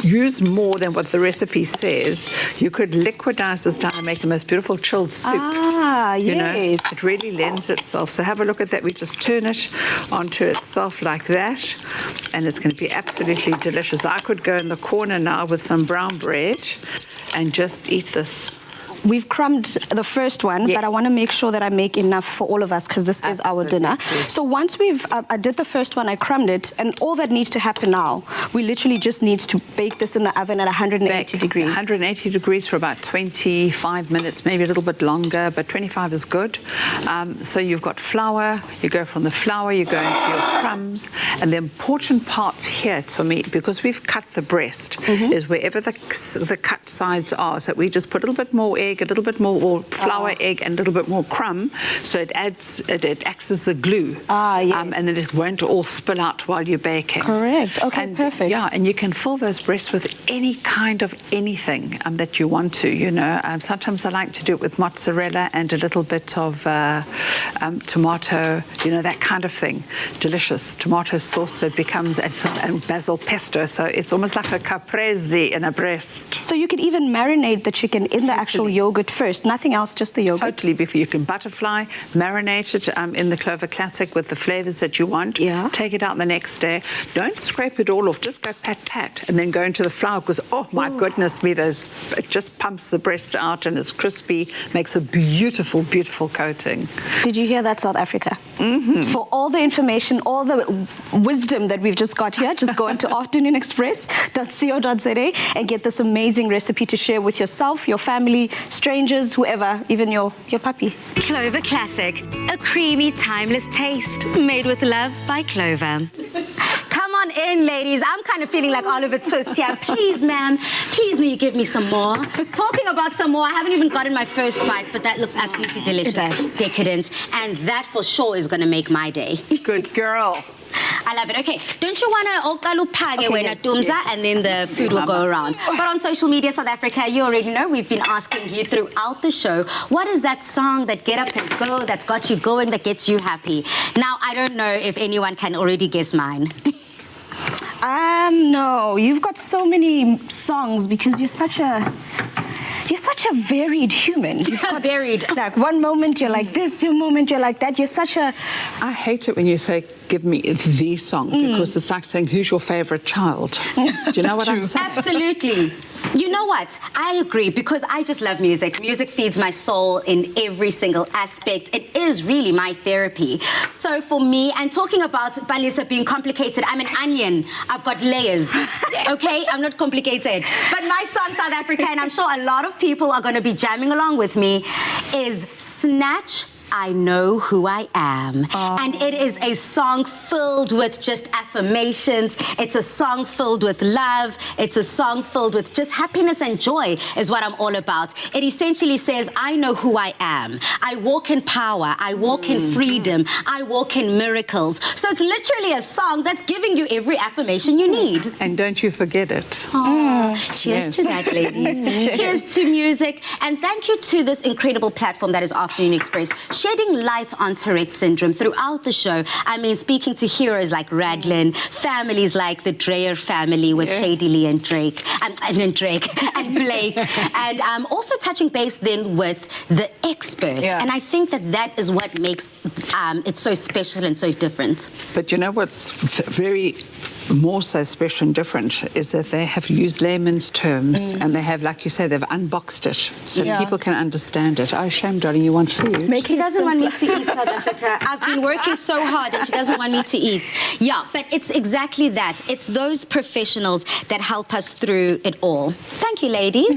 use more than what the recipe says, you could liquidize this down and make the most beautiful chilled soup. You know, it really lends itself. So have a look at that. We just turn it onto itself like that, and it's going to be absolutely delicious. I could go in the corner now with some brown bread and just eat this. We've crumbed the first one, but I want to make sure that I make enough for all of us, because this is our dinner. So once I did the first one, I crumbed it, and all that needs to happen now, we literally just need to bake this in the oven at 180 degrees. 180 degrees for about 25 minutes, maybe a little bit longer, but 25 is good. So you've got flour, you go from the flour, you go into your crumbs, and the important part here to me, because we've cut the breast, is wherever the cut sides are, so we just put a little bit more egg, a little bit more flour, egg, and a little bit more crumb, so it acts as the glue. And then it won't all spill out while you're baking. Correct. Okay, perfect. Yeah, and you can fill those breasts with any kind of anything that you want to, you know. Sometimes I like to do it with mozzarella and a little bit of tomato, you know, that kind of thing. Delicious tomato sauce, so it becomes, and basil pesto, so it's almost like a caprese in a breast. So you could even marinate the chicken in the actual yogurt first, nothing else, just the yogurt? Totally. Before you can butterfly, marinate it in the Clover Classic with the flavors that you want. Take it out the next day. Don't scrape it all off. Just go pat, and then go into the flour, because, oh my goodness me, it just pumps the breast out, and it's crispy, makes a beautiful, beautiful coating. Did you hear that, South Africa? For all the information, all the wisdom that we've just got here, just go into afternoonexpress.co.za and get this amazing recipe to share with yourself, your family, strangers, whoever, even your puppy. Clover Classic, a creamy, timeless taste made with love by Clover. Come on in, ladies. I'm kind of feeling like Oliver Twist here. Please, ma'am, please may you give me some more. Talking about some more, I haven't even gotten my first bite, but that looks absolutely delicious. It does. Decadent. And that for sure is going to make my day. Good girl. I love it. Okay, don't you want to and then the food will go around. But on social media, South Africa, you already know we've been asking you throughout the show, what is that song that get up and go, that's got you going, that gets you happy? Now, I don't know if anyone can already guess mine. No, you've got so many songs because you're such a varied human. You've got varied. Like one moment you're like this, one moment you're like that. You're such a... I hate it when you say, give me the song, because it's like saying, who's your favorite child? Do you know what I'm saying? Absolutely. You know what? I agree, because I just love music. Music feeds my soul in every single aspect. It is really my therapy. So for me, and talking about Balisa being complicated, I'm an onion. I've got layers. Yes. Okay? I'm not complicated. But my song, South Africa, and I'm sure a lot of people are going to be jamming along with me, is Snatch I Know Who I Am. And it is a song filled with just affirmations. It's a song filled with love. It's a song filled with just happiness and joy is what I'm all about. It essentially says, I know who I am. I walk in power. I walk in freedom. I walk in miracles. So it's literally a song that's giving you every affirmation you need. And don't you forget it. Cheers to that, ladies. Cheers to music. And thank you to this incredible platform that is Afternoon Express, shedding light on Tourette syndrome throughout the show. I mean, speaking to heroes like Radlen, families like the Dreyer family with Shady Lee and Drake, and Blake, and also touching base then with the experts. And I think that is what makes it so special and so different. But you know what's very more so special and different is that they have used layman's terms and they have, like you say, they've unboxed it so people can understand it. Oh, shame, darling, you want food? She doesn't want me to eat, South Africa. I've been working so hard and she doesn't want me to eat. Yeah, but it's exactly that. It's those professionals that help us through it all. Thank you, ladies.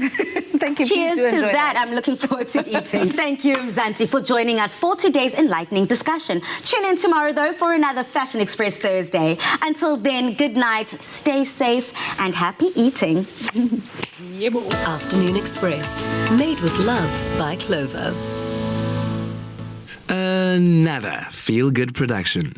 Thank you. Cheers to that. I'm looking forward to eating. Thank you, Mzansi, for joining us for today's enlightening discussion. Tune in tomorrow, though, for another Fashion Express Thursday. Until then, good night, stay safe, and happy eating. Afternoon Express, made with love by Clover. Another feel-good production.